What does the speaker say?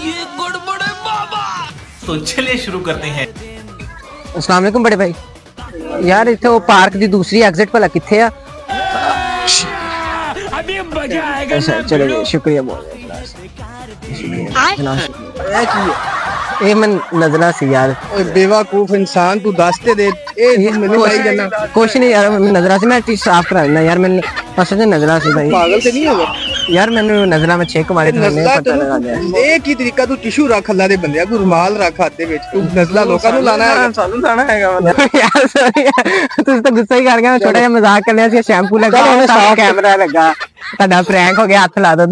ये गड़बड़ है बाबा। तो चलिए शुरू करते हैं। अस्सलाम वालेकुम बड़े भाई। यार इत्थे वो पार्क दी दूसरी एग्जिट भला किथे आ? अभी मजा आएगा। अच्छा चलो शुक्रिया बहुत ये मैं नजरा सी यार बेवकूफ इंसान तू दसते दे मैंने लाई जाना कुछ नहीं यार मैं नजरा सी मैं टी साफ करा देना यार मैंने असल में नजरा सी भाई पागल ते नहीं होगा यार मैंने नजरा में छेक मारे थे मैंने पता लगा गया ਇਹ ਕੀ ਤਰੀਕਾ ਤੂੰ ਟਿਸ਼ੂ ਰੱਖ ਅੱਲਾ ਦੇ ਬੰਦਿਆ ਕੋਈ ਰੁਮਾਲ ਰੱਖ ਹੱਥ ਦੇ ਵਿੱਚ ਤੂੰ ਨਜ਼ਲਾ ਲੋਕਾਂ ਨੂੰ ਲਾਣਾ ਹੈ ਸਾਨੂੰ ਲਾਣਾ ਹੈਗਾ यार sorry यार, ਤੁਸੀਂ ਤਾਂ ਗੁੱਸਾ ਹੀ ਕਰ ਗਏ ਮੈਂ ਛੋਟਾ ਜਿਹਾ ਮਜ਼ਾਕ ਕਰ ਲਿਆ ਸੀ ਸ਼ੈਂਪੂ ਲਗਾ ਸਾਫ ਕੈਮਰਾ ਲੱਗਾ ਤੁਹਾਡਾ ਪ੍ਰੈਂਕ ਹੋ ਗਿਆ ਹੱਥ ਲਾ ਦੋ